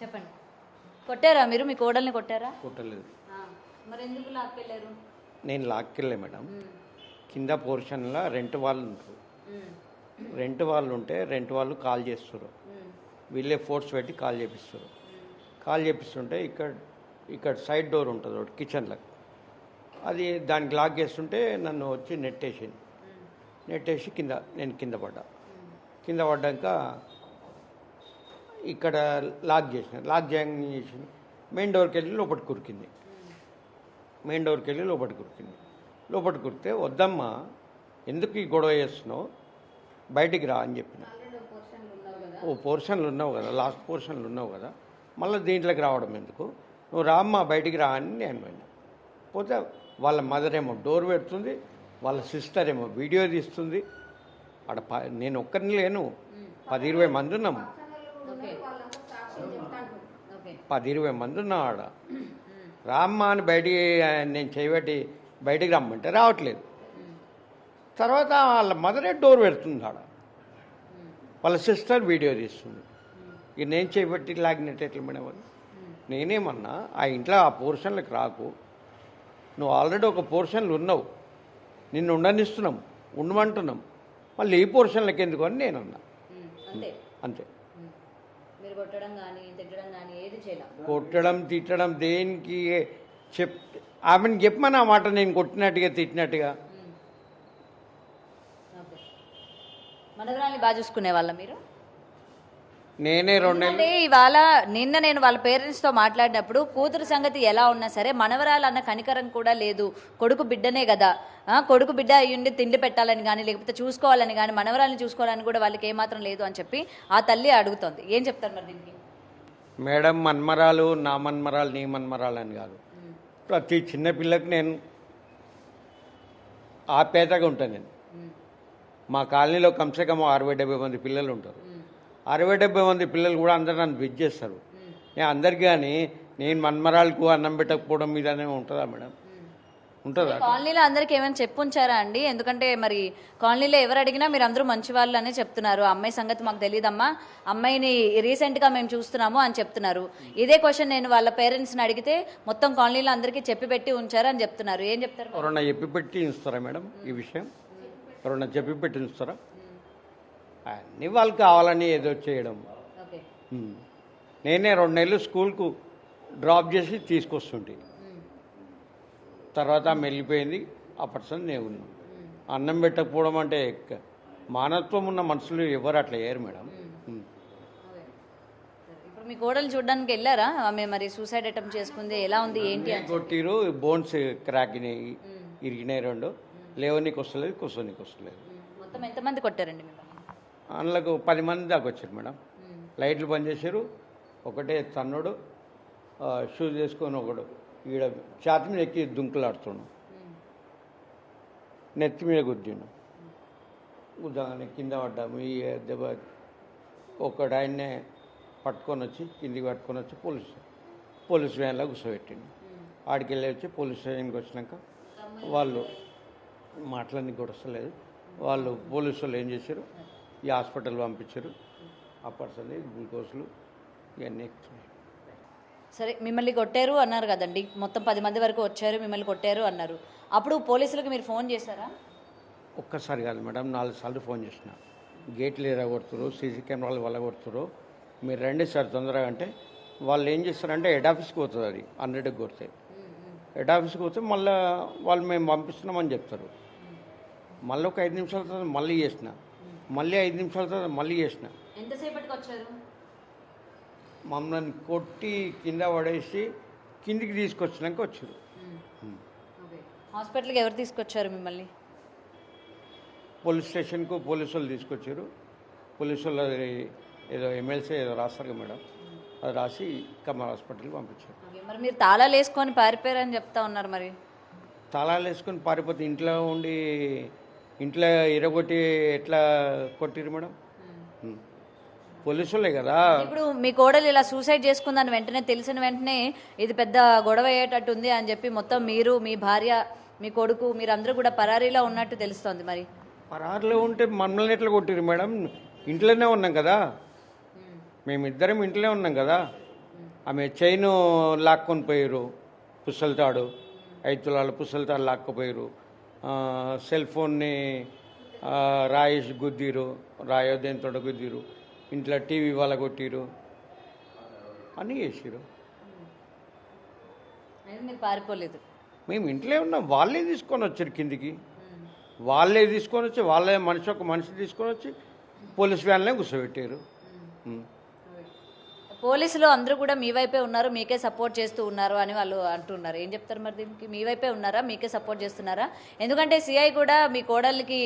చెప్పండి. కొట్టారా మీరు? మీ కోడల్ని కొట్టారా? కొట్టలేదు. మరి ఎందుకు లాక్కెళ్ళారు? నేను లాక్కెళ్ళే మేడం. కింద పోర్షన్లో రెంట్ వాళ్ళు ఉంటారు. రెంట్ వాళ్ళు కాల్ చేస్తారు. వీళ్ళే ఫోర్స్ పెట్టి కాల్ చేపిస్తారు. కాల్ చేపిస్తుంటే ఇక్కడ సైడ్ డోర్ ఉంటుంది ఒకటి కిచెన్లో, అది దానికి లాక్ చేస్తుంటే నన్ను వచ్చి నెట్టేసి నేను కింద పడ్డాక ఇక్కడ లాక్ చేసిన మెయిన్ డోర్కి వెళ్ళి లోపలికి కురికింది. లోపలికి కురికితే వద్దమ్మా, ఎందుకు ఈ గొడవ చేస్తున్నావు, బయటికి రా అని చెప్పిన. పోర్షన్లు ఉన్నావు కదా, లాస్ట్ పోర్షన్లు ఉన్నావు కదా, మళ్ళీ దీంట్లోకి రావడం ఎందుకు, నువ్వు రామ్మా బయటికి రా అని నేను పోయినా. పోతే వాళ్ళ మదర్ ఏమో డోర్ పెడుతుంది, వాళ్ళ సిస్టర్ ఏమో వీడియో తీస్తుంది. ఆడ నేను ఒక్కరిని లేను, 10-20 మంది ఉన్నాము. 10-20 మంది ఉన్నాం ఆడ. రామ్మా అని బయటికి నేను చేయబట్టి బయటికి రమ్మంటే రావట్లేదు. తర్వాత వాళ్ళ మదరే డోర్ పెడుతుంది ఆడ, వాళ్ళ సిస్టర్ వీడియో తీస్తుంది. ఇక నేను చేయబట్టి లాగినట్టు ఎట్లా మేడం అది? నేనేమన్నా ఆ ఇంట్లో ఆ పోర్షన్లకు రాకు, నువ్వు ఆల్రెడీ ఒక పోర్షన్లు ఉన్నావు, నిన్ను ఉండమంటున్నాం, మళ్ళీ ఈ పోర్షన్లకు ఎందుకు అని నేనున్నా. అంతే. కొట్టడం తిట్టడం దేనికి ఆమెను చెప్పమని ఆ మాట, నేను కొట్టినట్టుగా తిట్టినట్టుగా. మనవరాల్ని బాగా చూసుకునే వాళ్ళ మీరు? నేనే 2 నెలలు ఇవాళ నేను వాళ్ళ పేరెంట్స్తో మాట్లాడినప్పుడు కూతురు సంగతి ఎలా ఉన్నా సరే మనవరాలు అన్న కనికరం కూడా లేదు. కొడుకు బిడ్డనే కదా, కొడుకు బిడ్డ అయ్యుండి తిండి పెట్టాలని కానీ లేకపోతే చూసుకోవాలని కానీ మనవరాలని చూసుకోవాలని కూడా వాళ్ళకి ఏమాత్రం లేదు అని చెప్పి ఆ తల్లి అడుగుతోంది. ఏం చెప్తారు మరి దీనికి? మేడం, మన్మరాలు నా మన్మరాలు నీ మన్మరాలు అని కాదు, ప్రతి చిన్నపిల్లకి నేను ఆప్యాయతగా ఉంటాను. నేను మా కాలనీలో కమ్సే కమ్ 60-70 మంది పిల్లలు ఉంటారు. 60-70 మంది పిల్లలు కూడా అందరూ నన్ను విజ్ చేస్తారు. నేను అందరికీ కానీ నేను మన్మరాలకు అన్నం పెట్టకపోవడం మీదనే ఉంటుందా మేడం? ఉంటుందా? కాలనీలో అందరికి ఏమైనా చెప్పుంచారా అండి? ఎందుకంటే మరి కాలనీలో ఎవరు అడిగినా మీరు అందరూ మంచి వాళ్ళు అనే చెప్తున్నారు. అమ్మాయి సంగతి మాకు తెలియదమ్మా, అమ్మాయిని రీసెంట్గా మేము చూస్తున్నాము అని చెప్తున్నారు. ఇదే క్వశ్చన్ నేను వాళ్ళ పేరెంట్స్ని అడిగితే మొత్తం కాలనీలో అందరికీ చెప్పి పెట్టి ఉంచారు అని చెప్తున్నారు. ఏం చెప్తారు? ఎవరన్నా చెప్పి పెట్టి ఇస్తారా మేడం? ఈ విషయం ఎవరన్నా చెప్పి పెట్టి ఇస్తారా? అన్నీ వాళ్ళు కావాలని ఏదో చేయడం. నేనే 2 నెలలు స్కూల్కు డ్రాప్ చేసి తీసుకొస్తుంటే తర్వాత వెళ్ళిపోయింది. ఆ పర్సన్ నేను ఉన్నాను. అన్నం పెట్టకపోవడం అంటే మానవత్వం ఉన్న మనుషులు ఎవరు అట్లా చేయరు మేడం. ఇప్పుడు మీ కోడలు చూడడానికి వెళ్ళారా? ఆమె మరి సూసైడ్ అటెంప్ట్ చేసుకుంది, ఎలా ఉంది ఏంటి? కొట్టిరు, బోన్స్ క్రాక్ ఇరిగినాయి 2, లేవనీకి వస్తలేదు, కూర్చోనికి వస్తలేదు. మొత్తం ఎంతమంది కొట్టారండి మిమ్మల్ని? అందులోకి 10 మంది దాకా వచ్చారు మేడం. లైట్లు బంద్ చేశారు, ఒకటే తన్నుడు, షూస్ వేసుకొని ఒకడు ఈడ ఛాతి మీద ఎక్కి దుంకులాడుతున్నాడు, నెత్తి మీద గుద్దిండు, గుద్దాగానే కింద పడ్డాము. ఈ దెబ్బ ఒకడు ఆయన్నే పట్టుకొని వచ్చి కిందికి పట్టుకొని వచ్చి పోలీస్ వ్యాన్లో కూర్చోబెట్టిండు. ఆడికి వెళ్ళి వచ్చి పోలీస్ స్టేషన్కి వచ్చినాక వాళ్ళు మాట్లాడి కూడా వస్తలేదు. వాళ్ళు పోలీసు వాళ్ళు ఏం చేశారు, ఈ హాస్పిటల్ పంపించారు. ఆ పర్సన్ గ్లూకోజ్లు ఇవన్నీ ఎక్కుతున్నాయి. సరే, మిమ్మల్ని కొట్టారు అన్నారు కదండి, మొత్తం 10 మంది వరకు వచ్చారు, మిమ్మల్ని కొట్టారు అన్నారు. అప్పుడు పోలీసులకు మీరు ఫోన్ చేశారా? ఒక్కసారి కాదు మేడం, 4 సార్లు ఫోన్ చేసిన. గేట్లు ఎరగొడుతురు, సీసీ కెమెరాలు వల్లగొడుతురు, మీరు రండి సార్ తొందరగా అంటే వాళ్ళు ఏం చేస్తారంటే హెడ్ ఆఫీస్కి పోతుంది. అది 100కి కొడితే హెడ్ ఆఫీస్కి పోతే మళ్ళీ వాళ్ళు మేము పంపిస్తున్నామని చెప్తారు. మళ్ళీ ఒక 5 నిమిషాల తర్వాత మళ్ళీ చేసిన, మళ్ళీ 5 నిమిషాల తర్వాత మళ్ళీ చేసిన. ఎంతసేపటికి వచ్చారు? మమ్మల్ని కొట్టి కింద పడేసి కిందికి తీసుకొచ్చినాక వచ్చారు. హాస్పిటల్కి ఎవరు తీసుకొచ్చారు మిమ్మల్ని? పోలీస్ స్టేషన్కు పోలీసు వాళ్ళు తీసుకొచ్చారు. పోలీసు వాళ్ళు ఏదో ఎమ్మెల్సీ ఏదో రాస్తారు మేడం, అది రాసి కమల్ హాస్పిటల్కి పంపించారు. మరి మీరు తాళాలు వేసుకొని పారిపోయారని చెప్తా ఉన్నారు. మరి తాళాలు వేసుకొని పారిపోతే ఇంట్లో ఇరగొట్టి ఎట్లా కొట్టిరు మేడం? పోలీసులే కదా. ఇప్పుడు మీ కోడలు ఇలా సూసైడ్ చేసుకుందని వెంటనే తెలిసిన వెంటనే ఇది పెద్ద గొడవ అయ్యేటట్టు ఉంది అని చెప్పి మొత్తం మీరు, మీ భార్య, మీ కొడుకు, మీరందరూ కూడా పరారీలో ఉన్నట్టు తెలుస్తోంది. మరి పరారీలో ఉంటే మమ్మల్ని ఎట్లా కొట్టిరు మేడం? ఇంట్లోనే ఉన్నాం కదా, మేమిద్దరం ఇంట్లోనే ఉన్నాం కదా. ఆమె చైను లాక్కొని పోయారు, పుస్తలతాడు 5 తులాల పుస్తలతాడు లాక్కపోయారు. సెల్ ఫోన్ని రాయేసి గుద్దిరు, రాయో దేంతో గుద్దిరు, ఇంట్లో టీవీ వాళ్ళ కొట్టిరు, అన్నీ చేసిరు. అయితే మీరు పారిపోలేదు. మేము ఇంట్లో ఉన్నాం, వాళ్ళే తీసుకొని వచ్చారు కిందికి. వాళ్ళే తీసుకొని వచ్చి వాళ్ళే ఒక మనిషి తీసుకొని వచ్చి పోలీస్ వ్యాన్లే కూర్చోబెట్టారు. పోలీసులు అందరూ కూడా మీ వైపే ఉన్నారు, మీకే సపోర్ట్ చేస్తూ ఉన్నారు అని వాళ్ళు అంటున్నారు. ఏం చెప్తారు మరి దీనికి? మీ వైపే ఉన్నారా, మీకే సపోర్ట్ చేస్తున్నారా? ఎందుకంటే సిఐ కూడా మీ కోడలికి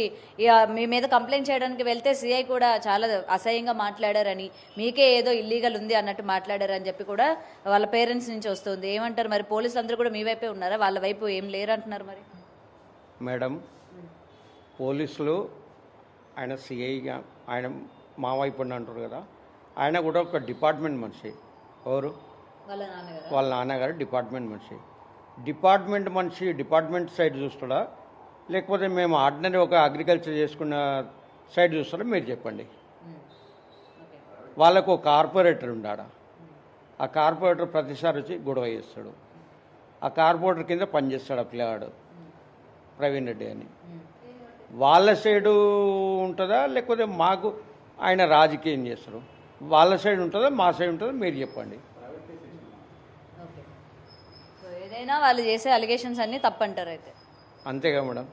మీ మీద కంప్లైంట్ చేయడానికి వెళ్తే సిఐ కూడా చాలా అసహ్యంగా మాట్లాడారని, మీకే ఏదో ఇల్లీగల్ ఉంది అన్నట్టు మాట్లాడారని చెప్పి కూడా వాళ్ళ పేరెంట్స్ నుంచి వస్తుంది. ఏమంటారు మరి? పోలీసులు అందరూ కూడా మీ వైపే ఉన్నారా, వాళ్ళ వైపు ఏం లేరు అంటున్నారు మరి? మేడం, పోలీసులు ఆయన సిఐగా ఆయన మా వైపు అంటారు కదా, ఆయన కూడా ఒక డిపార్ట్మెంట్ మనిషి. ఎవరు? వాళ్ళ నాన్నగారు డిపార్ట్మెంట్ మనిషి. డిపార్ట్మెంట్ సైడ్ చూస్తాడా, లేకపోతే మేము ఆర్డినరీ ఒక అగ్రికల్చర్ చేసుకున్న సైడ్ చూస్తాడా మీరు చెప్పండి. వాళ్ళకు ఒక కార్పొరేటర్ ఉన్నాడా, ఆ కార్పొరేటర్ ప్రతిసారి వచ్చి గొడవ చేస్తాడు. ఆ కార్పొరేటర్ కింద పనిచేస్తాడు ఆ పిల్లగాడు ప్రవీణ్ రెడ్డి అని. వాళ్ళ సైడు ఉంటుందా, లేకపోతే మాకు ఆయన రాజకీయం చేస్తారు? వాళ్ళ సైడ్ ఉంటుందా, మా సైడ్ ఉంటుందా మీరు చెప్పండి. ఏదైనా వాళ్ళు చేసే అలిగేషన్స్ అన్నీ తప్పంటారు అయితే? అంతేగా మేడం.